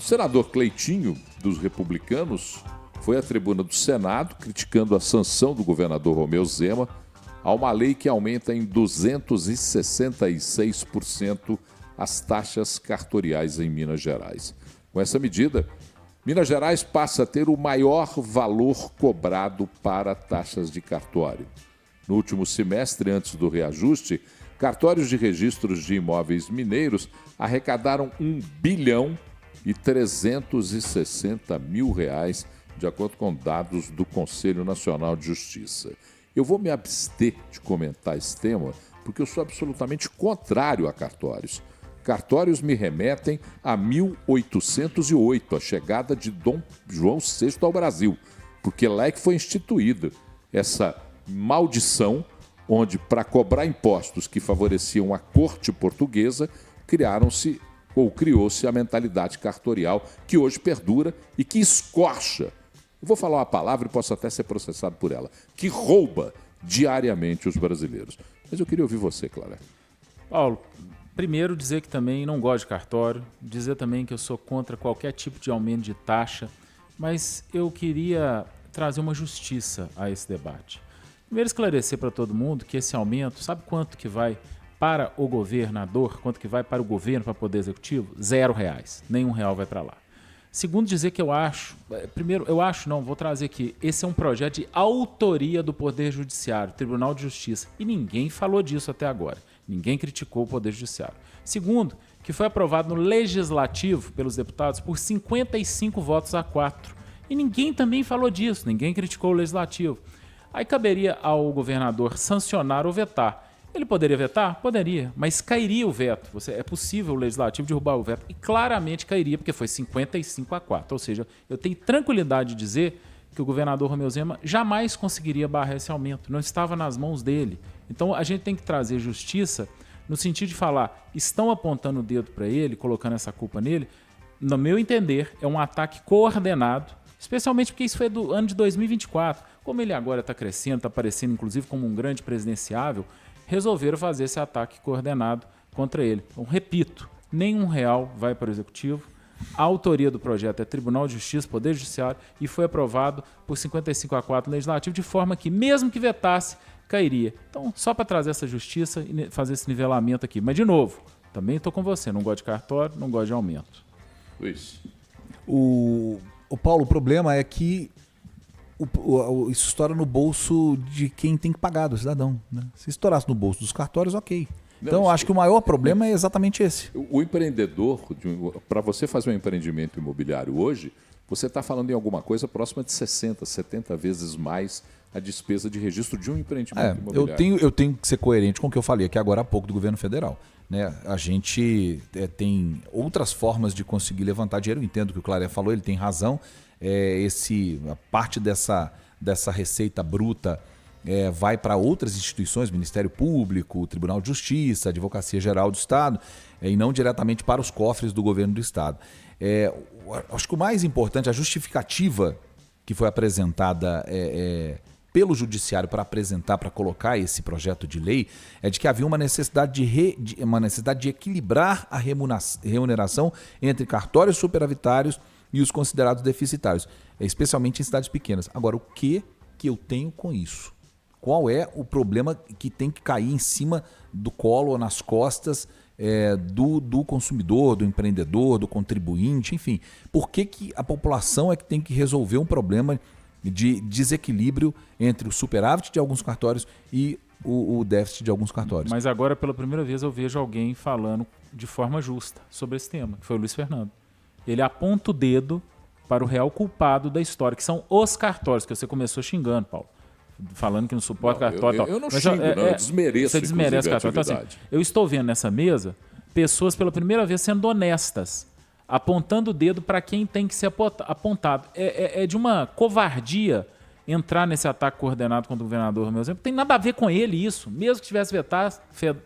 senador Cleitinho, dos republicanos, foi à tribuna do Senado criticando a sanção do governador Romeu Zema a uma lei que aumenta em 266% as taxas cartoriais em Minas Gerais. Com essa medida, Minas Gerais passa a ter o maior valor cobrado para taxas de cartório. No último semestre, antes do reajuste, cartórios de registros de imóveis mineiros arrecadaram R$1.360.000.000, de acordo com dados do Conselho Nacional de Justiça. Eu vou me abster de comentar esse tema porque eu sou absolutamente contrário a cartórios. Cartórios me remetem a 1808, a chegada de Dom João VI ao Brasil, porque lá é que foi instituída essa maldição onde, para cobrar impostos que favoreciam a corte portuguesa, criou-se a mentalidade cartorial que hoje perdura e que escorcha. Eu vou falar uma palavra e posso até ser processado por ela, que rouba diariamente os brasileiros. Mas eu queria ouvir você, Clara. Paulo, primeiro dizer que também não gosto de cartório, dizer também que eu sou contra qualquer tipo de aumento de taxa, mas eu queria trazer uma justiça a esse debate. Primeiro esclarecer para todo mundo que esse aumento, sabe quanto que vai para o governador, quanto que vai para o governo, para o Poder Executivo? R$0, nenhum real vai para lá. Segundo, dizer que vou trazer aqui, esse é um projeto de autoria do Poder Judiciário, Tribunal de Justiça, e ninguém falou disso até agora. Ninguém criticou o Poder Judiciário. Segundo, que foi aprovado no Legislativo pelos deputados por 55 votos a 4. E ninguém também falou disso, ninguém criticou o Legislativo. Aí caberia ao governador sancionar ou vetar. Ele poderia vetar? Poderia, mas cairia o veto. É possível o Legislativo derrubar o veto. E claramente cairia, porque foi 55 a 4. Ou seja, eu tenho tranquilidade de dizer que o governador Romeu Zema jamais conseguiria barrar esse aumento. Não estava nas mãos dele. Então a gente tem que trazer justiça no sentido de falar, estão apontando o dedo para ele, colocando essa culpa nele. No meu entender, é um ataque coordenado, especialmente porque isso foi do ano de 2024. Como ele agora está crescendo, está aparecendo inclusive como um grande presidenciável, resolveram fazer esse ataque coordenado contra ele. Então, repito, nenhum real vai para o Executivo. A autoria do projeto é Tribunal de Justiça, Poder Judiciário, e foi aprovado por 55 a 4 no Legislativo, de forma que, mesmo que vetasse, cairia. Então, só para trazer essa justiça e fazer esse nivelamento aqui. Mas, de novo, também estou com você. Não gosto de cartório, não gosto de aumento. Luiz. O Paulo, o problema é que isso estoura no bolso de quem tem que pagar, do cidadão. Né? Se estourasse no bolso dos cartórios, ok. Então, acho que o maior problema é exatamente esse. O empreendedor, para você fazer um empreendimento imobiliário hoje, você está falando em alguma coisa próxima de 60, 70 vezes mais a despesa de registro de um empreendimento imobiliário. Eu tenho que ser coerente com o que eu falei aqui agora há pouco do governo federal. Né? A gente tem outras formas de conseguir levantar dinheiro. Eu entendo o que o Claré falou, ele tem razão. A parte dessa receita bruta vai para outras instituições, Ministério Público, Tribunal de Justiça, Advocacia Geral do Estado, e não diretamente para os cofres do governo do Estado. Acho que o mais importante, a justificativa que foi apresentada pelo Judiciário para colocar esse projeto de lei, é de que havia uma necessidade de equilibrar a remuneração entre cartórios superavitários e os considerados deficitários, especialmente em cidades pequenas. Agora, o que eu tenho com isso? Qual é o problema que tem que cair em cima do colo ou nas costas do consumidor, do empreendedor, do contribuinte, enfim? Por que a população é que tem que resolver um problema de desequilíbrio entre o superávit de alguns cartórios e o déficit de alguns cartórios? Mas agora, pela primeira vez, eu vejo alguém falando de forma justa sobre esse tema, que foi o Luiz Fernando. Ele aponta o dedo para o real culpado da história, que são os cartórios, que você começou xingando, Paulo. Falando que não suporta cartório. Eu não xingo, eu desmereço. Você desmerece cartório. Então, assim, eu estou vendo nessa mesa pessoas pela primeira vez sendo honestas, apontando o dedo para quem tem que ser apontado. É de uma covardia entrar nesse ataque coordenado contra o governador, meu exemplo. Não tem nada a ver com ele isso. Mesmo que tivesse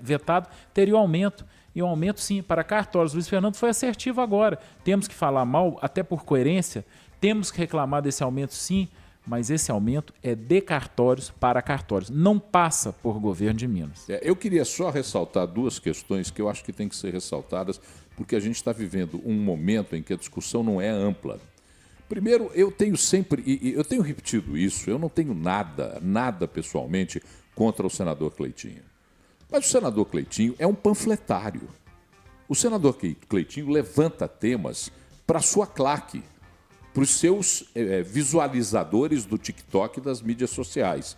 vetado, teria um aumento. E um aumento, sim, para cartórios. Luiz Fernando foi assertivo agora. Temos que falar mal, até por coerência. Temos que reclamar desse aumento, sim. Mas esse aumento é de cartórios para cartórios. Não passa por governo de Minas. Eu queria só ressaltar duas questões que eu acho que têm que ser ressaltadas porque a gente está vivendo um momento em que a discussão não é ampla. Primeiro, eu tenho sempre, e eu tenho repetido isso, eu não tenho nada pessoalmente contra o senador Cleitinho. Mas o senador Cleitinho é um panfletário. O senador Cleitinho levanta temas para a sua claque, para os seus visualizadores do TikTok e das mídias sociais.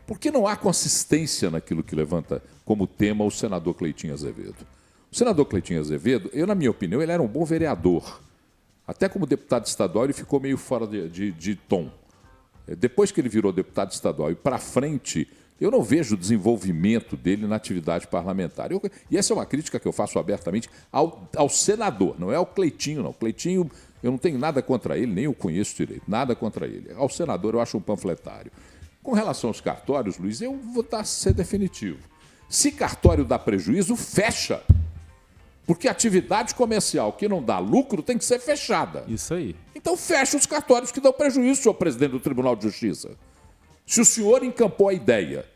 Porque não há consistência naquilo que levanta como tema o senador Cleitinho Azevedo. O senador Cleitinho Azevedo, na minha opinião, ele era um bom vereador. Até como deputado estadual, ele ficou meio fora de tom. Depois que ele virou deputado estadual e para frente, eu não vejo o desenvolvimento dele na atividade parlamentar. E essa é uma crítica que eu faço abertamente ao senador, não é ao Cleitinho, não. O Cleitinho, eu não tenho nada contra ele, nem o conheço direito, nada contra ele. Ao senador, eu acho um panfletário. Com relação aos cartórios, Luiz, eu vou ser definitivo. Se cartório dá prejuízo, fecha. Porque a atividade comercial que não dá lucro tem que ser fechada. Isso aí. Então fecha os cartórios que dão prejuízo, senhor presidente do Tribunal de Justiça. Se o senhor encampou a ideia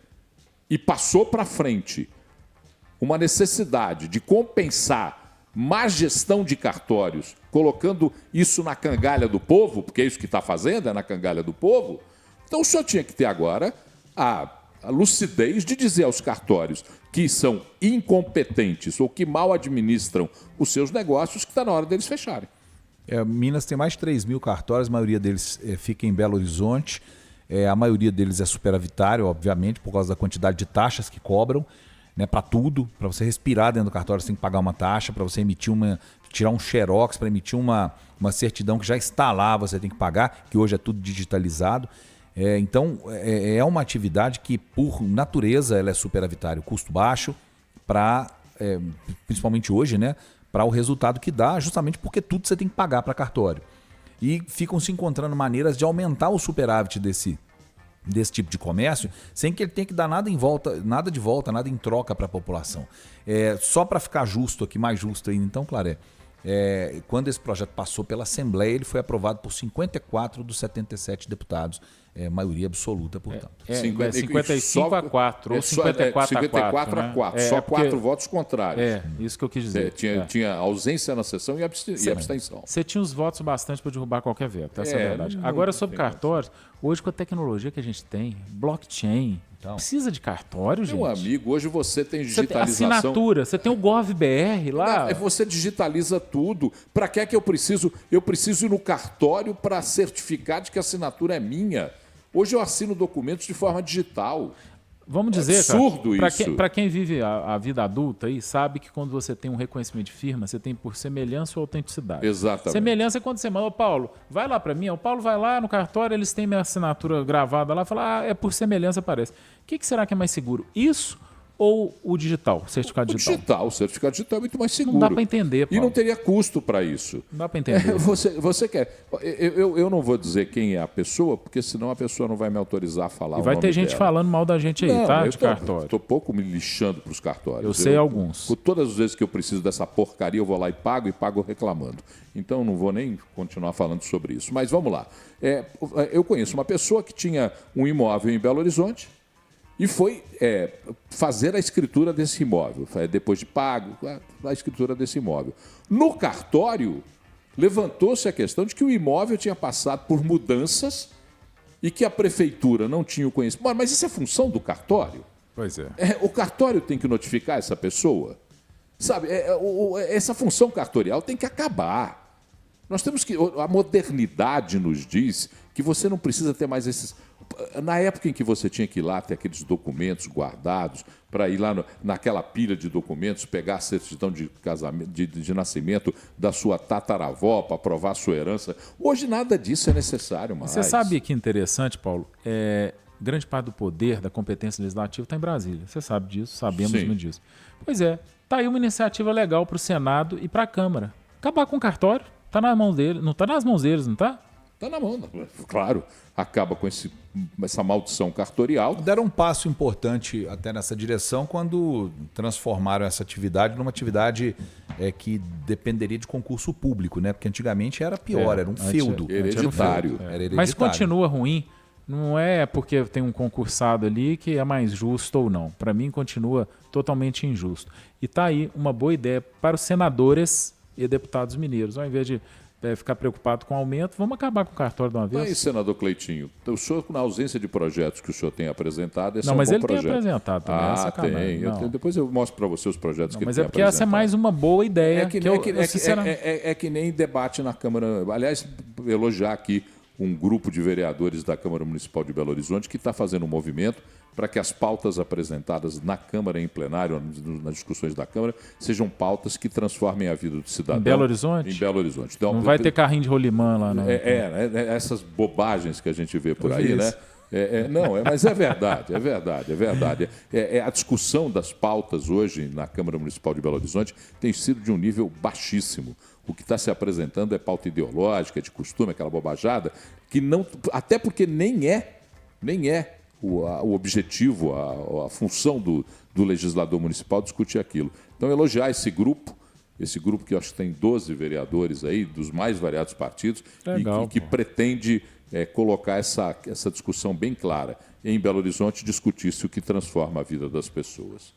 e passou para frente uma necessidade de compensar má gestão de cartórios, colocando isso na cangalha do povo, porque é isso que está fazendo, é na cangalha do povo, então o senhor tinha que ter agora a lucidez de dizer aos cartórios que são incompetentes ou que mal administram os seus negócios que está na hora deles fecharem. Minas tem mais de 3 mil cartórios, a maioria deles fica em Belo Horizonte, a maioria deles é superavitário, obviamente, por causa da quantidade de taxas que cobram, né, para tudo. Para você respirar dentro do cartório, você tem que pagar uma taxa, para você tirar um xerox, para emitir uma certidão que já está lá, você tem que pagar, que hoje é tudo digitalizado. Então, é uma atividade que, por natureza, ela é superavitária. O custo baixo, principalmente hoje, né, para o resultado que dá, justamente porque tudo você tem que pagar para cartório. E ficam se encontrando maneiras de aumentar o superávit desse tipo de comércio, sem que ele tenha que dar nada de volta, nada em troca para a população. Só para ficar justo aqui, mais justo ainda, então, Claré, quando esse projeto passou pela Assembleia, ele foi aprovado por 54 dos 77 deputados, maioria absoluta, portanto. 55 a 4, ou 54 a 4. Só 4 votos contrários. Isso que eu quis dizer. Tinha ausência na sessão e abstenção. Você tinha os votos bastante para derrubar qualquer veto, essa é a verdade. Agora, sobre cartórios, hoje com a tecnologia que a gente tem, blockchain, precisa de cartório, gente? Meu amigo, hoje você tem digitalização. Assinatura, você tem o GovBR lá. Você digitaliza tudo. Para que é que eu preciso? Eu preciso ir no cartório para certificar de que a assinatura é minha. Hoje eu assino documentos de forma digital. Vamos dizer, absurdo cara, isso. Para quem vive a vida adulta aí, sabe que quando você tem um reconhecimento de firma, você tem por semelhança ou autenticidade. Exatamente. Semelhança é quando você manda, Paulo, vai lá para mim. O Paulo vai lá no cartório, eles têm minha assinatura gravada lá, fala, é por semelhança, parece. O que será que é mais seguro? Isso ou o digital, o certificado digital? O certificado digital é muito mais seguro. Não dá para entender, Paulo. E não teria custo para isso. Não dá para entender. Você quer... Eu não vou dizer quem é a pessoa, porque senão a pessoa não vai me autorizar a falar o nome dela. E vai ter gente falando mal da gente aí, tá? De cartório. Estou pouco me lixando para os cartórios. Eu sei alguns. Por todas as vezes que eu preciso dessa porcaria, eu vou lá e pago reclamando. Então não vou nem continuar falando sobre isso. Mas vamos lá. Eu conheço uma pessoa que tinha um imóvel em Belo Horizonte, e foi fazer a escritura desse imóvel, depois de pago, a escritura desse imóvel. No cartório, levantou-se a questão de que o imóvel tinha passado por mudanças e que a prefeitura não tinha o conhecimento. Mas isso é função do cartório? Pois é. O cartório tem que notificar essa pessoa? Sabe, essa função cartorial tem que acabar. Nós temos que... A modernidade nos diz que você não precisa ter mais esses... Na época em que você tinha que ir lá ter aqueles documentos guardados, para ir lá naquela pilha de documentos, pegar a certidão de casamento, de nascimento da sua tataravó para provar a sua herança, hoje nada disso é necessário mais. Você sabe que interessante, Paulo? Grande parte do poder, da competência legislativa está em Brasília. Você sabe disso, sabemos muito disso. Pois é, está aí uma iniciativa legal para o Senado e para a Câmara. Acabar com o cartório, está nas mãos deles, não está nas mãos deles, não está? Está na mão, claro. Acaba com essa maldição cartorial. Deram um passo importante até nessa direção quando transformaram essa atividade numa atividade que dependeria de concurso público, né? Porque antigamente era pior, era um feudo. Hereditário. Era hereditário. Mas continua ruim. Não é porque tem um concursado ali que é mais justo ou não. Para mim, continua totalmente injusto. E está aí uma boa ideia para os senadores e deputados mineiros. Ao invés de ficar preocupado com o aumento, vamos acabar com o cartório de uma vez. Mas, senador Cleitinho, o senhor, na ausência de projetos que o senhor tem apresentado, esse não, é um mas bom ele projeto. tem apresentado também. Tem. Depois eu mostro para você os projetos que ele mas tem é porque essa é mais uma boa ideia. É que nem debate na Câmara. Aliás, elogiar aqui um grupo de vereadores da Câmara Municipal de Belo Horizonte que está fazendo um movimento para que as pautas apresentadas na Câmara, em plenário, nas discussões da Câmara, sejam pautas que transformem a vida do cidadão. Em Belo Horizonte? Em Belo Horizonte. Então, não vai ter carrinho de rolimã lá, não. Essas bobagens que a gente vê por aí, né? Mas é verdade. A discussão das pautas hoje na Câmara Municipal de Belo Horizonte tem sido de um nível baixíssimo. O que está se apresentando é pauta ideológica, de costume, aquela bobajada, que não. Até porque nem é o objetivo, a função do legislador municipal discutir aquilo. Então, elogiar esse grupo que eu acho que tem 12 vereadores aí, dos mais variados partidos, legal, e que pretende colocar essa discussão bem clara em Belo Horizonte, discutir-se o que transforma a vida das pessoas.